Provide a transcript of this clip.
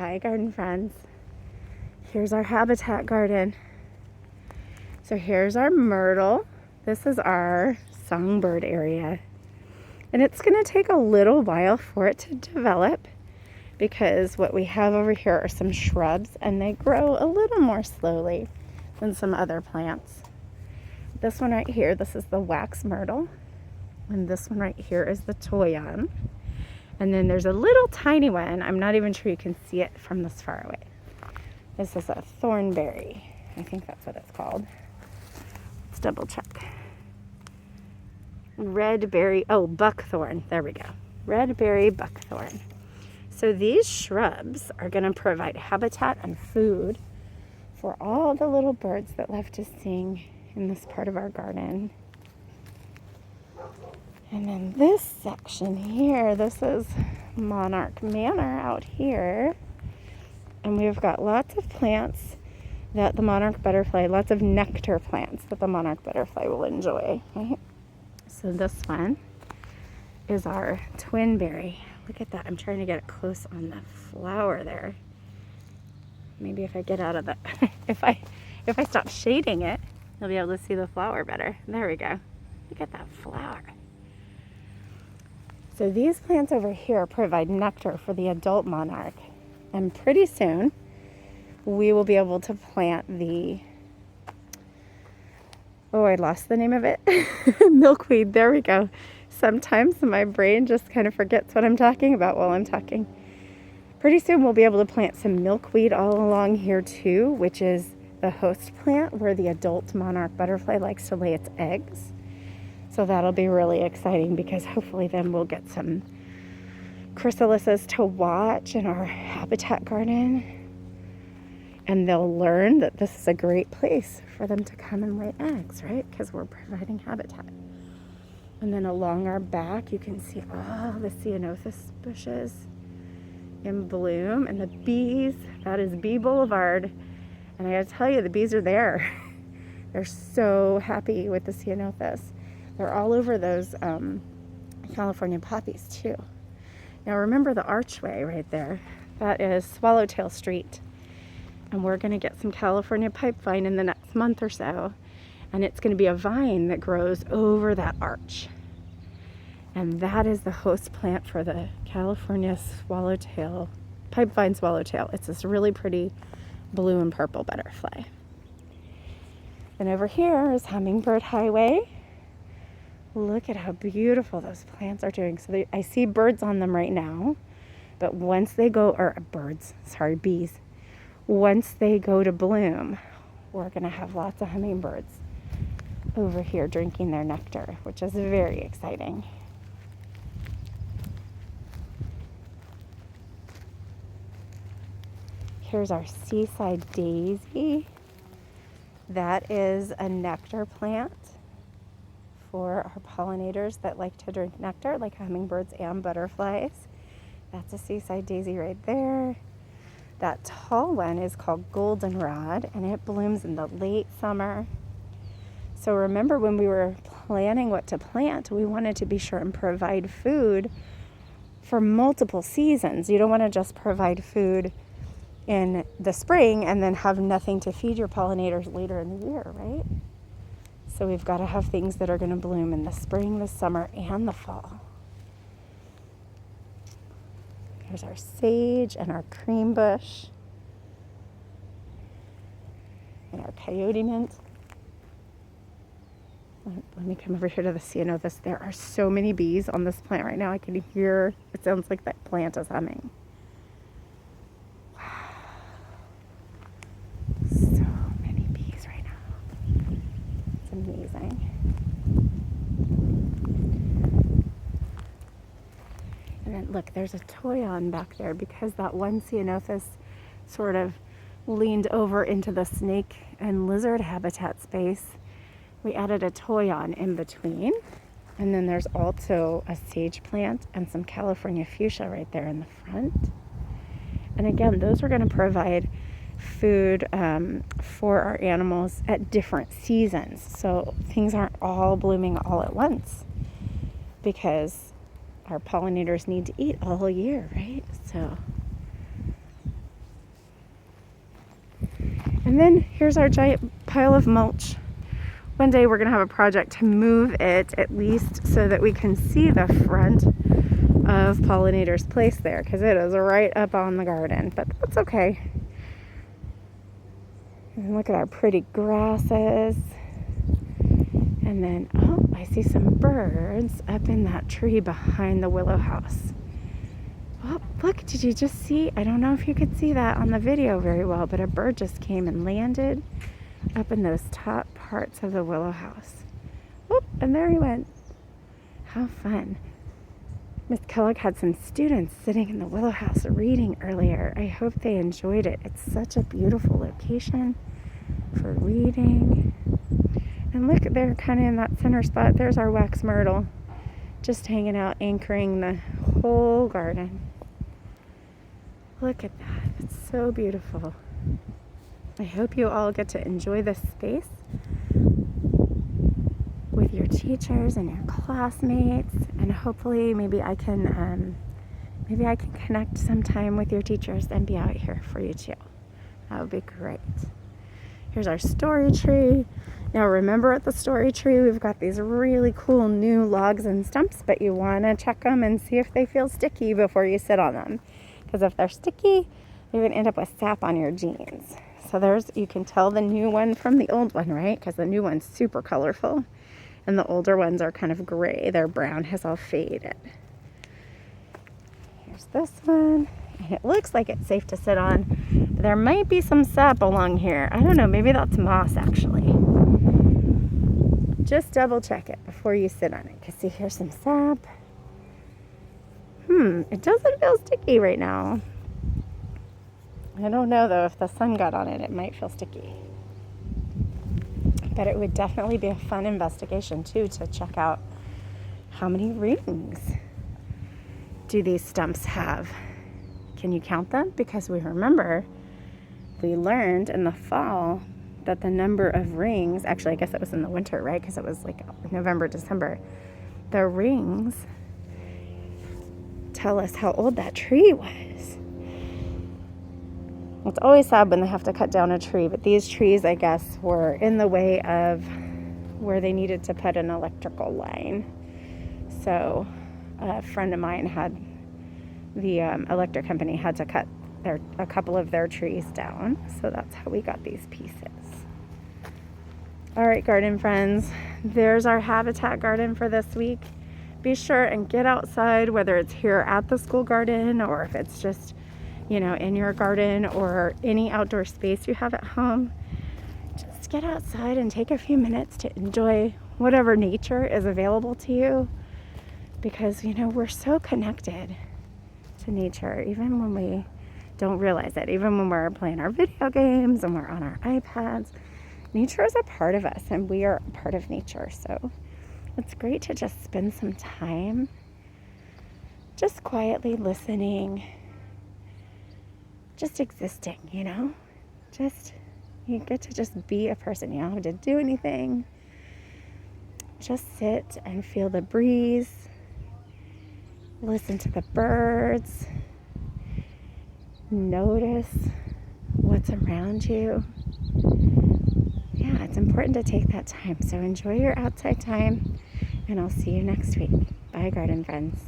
Hi garden friends. Here's our habitat garden. So here's our myrtle. This is our songbird area. And it's going to take a little while for it to develop because what we have over here are some shrubs and they grow a little more slowly than some other plants. This one right here, this is the wax myrtle. And this one right here is the toyon. And then there's a little tiny one. I'm not even sure you can see it from this far away. This is a thornberry. I think that's what it's called. Let's double check. Red berry, oh, buckthorn. There we go. Red berry buckthorn. So these shrubs are going to provide habitat and food for all the little birds that love to sing in this part of our garden. And then this section here, this is Monarch Manor out here. And we've got lots of plants that the monarch butterfly, lots of nectar plants that the monarch butterfly will enjoy, right? So this one is our twinberry. Look at that. I'm trying to get it close on the flower there. Maybe if I get out of the, if I stop shading it, you'll be able to see the flower better. There we go. Look at that flower. So these plants over here provide nectar for the adult monarch. And pretty soon, we will be able to plant the, oh, I lost the name of it. Milkweed, there we go. Sometimes my brain just kind of forgets what I'm talking about while I'm talking. Pretty soon we'll be able to plant some milkweed all along here too, which is the host plant where the adult monarch butterfly likes to lay its eggs. So that'll be really exciting because hopefully then we'll get some chrysalises to watch in our habitat garden. And they'll learn that this is a great place for them to come and lay eggs, right? Because we're providing habitat. And then along our back, you can see all the ceanothus bushes in bloom. And the bees, that is Bee Boulevard. And I gotta tell you, the bees are there. They're so happy with the ceanothus. They're all over those California poppies too. Now remember the archway right there. That is Swallowtail Street. And we're going to get some California pipevine in the next month or so. And it's going to be a vine that grows over that arch. And that is the host plant for the California swallowtail, pipevine swallowtail. It's this really pretty blue and purple butterfly. And over here is Hummingbird Highway. Look at how beautiful those plants are doing. So I see birds on them right now. But once they go, or bees. Once they go to bloom, we're going to have lots of hummingbirds over here drinking their nectar, which is very exciting. Here's our seaside daisy. That is a nectar plant for our pollinators that like to drink nectar, like hummingbirds and butterflies. That's a seaside daisy right there. That tall one is called goldenrod, and it blooms in the late summer. So remember when we were planning what to plant, we wanted to be sure and provide food for multiple seasons. You don't want to just provide food in the spring and then have nothing to feed your pollinators later in the year, right? So we've got to have things that are going to bloom in the spring, the summer, and the fall. Here's our sage and our cream bush and our coyote mint. Let me come over here to the ceanothus. There are so many bees on this plant right now. I can hear, it sounds like that plant is humming. Wow. So many bees right now. It's amazing. And then look, there's a toyon back there because that one ceanothus sort of leaned over into the snake and lizard habitat space. We added a toyon in between. And then there's also a sage plant and some California fuchsia right there in the front. And again, those are going to provide food for our animals at different seasons. So things aren't all blooming all at once because our pollinators need to eat all year, right? So And then here's our giant pile of mulch. One day we're gonna have a project to move it, at least so that we can see the front of Pollinator's place there, because it is right up on the garden, but that's okay. And look at our pretty grasses. And then, oh, I see some birds up in that tree behind the willow house. Oh, look, did you just see? I don't know if you could see that on the video very well, but a bird just came and landed up in those top parts of the willow house. Oh, and there he went. How fun. Miss Kellogg had some students sitting in the willow house reading earlier. I hope they enjoyed it. It's such a beautiful location for reading. And look, they're kind of in that center spot. There's our wax myrtle, just hanging out, anchoring the whole garden. Look at that. It's so beautiful. I hope you all get to enjoy this space with your teachers and your classmates, and hopefully maybe I can connect sometime with your teachers and be out here for you too. That would be great. Here's our story tree. Now remember, at the story tree we've got these really cool new logs and stumps, but you want to check them and see if they feel sticky before you sit on them, because if they're sticky you're going to end up with sap on your jeans. So you can tell the new one from the old one, right? Because the new one's super colorful and the older ones are kind of gray. Their brown has all faded. Here's this one. And it looks like it's safe to sit on. But there might be some sap along here. I don't know, maybe that's moss actually. Just double check it before you sit on it. Because see, here's some sap. It doesn't feel sticky right now. I don't know though, if the sun got on it, it might feel sticky. But it would definitely be a fun investigation too, to check out how many rings do these stumps have. Can you count them? Because we learned in the fall that the number of rings, actually I guess it was in the winter, right? Because it was like November, December. The rings tell us how old that tree was. It's always sad when they have to cut down a tree, but these trees, I guess, were in the way of where they needed to put an electrical line. So a friend of mine had, the electric company had to cut a couple of their trees down. So that's how we got these pieces. All right, garden friends, there's our habitat garden for this week. Be sure and get outside, whether it's here at the school garden or if it's just in your garden or any outdoor space you have at home. Just get outside and take a few minutes to enjoy whatever nature is available to you, because we're so connected to nature, even when we don't realize it. Even when we're playing our video games and we're on our iPads, nature is a part of us and we are a part of nature. So it's great to just spend some time just quietly listening, just existing, just, you get to just be a person. You don't have to do anything. Just sit and feel the breeze, listen to the birds, notice what's around you. Yeah, it's important to take that time. So enjoy your outside time, and I'll see you next week. Bye, garden friends.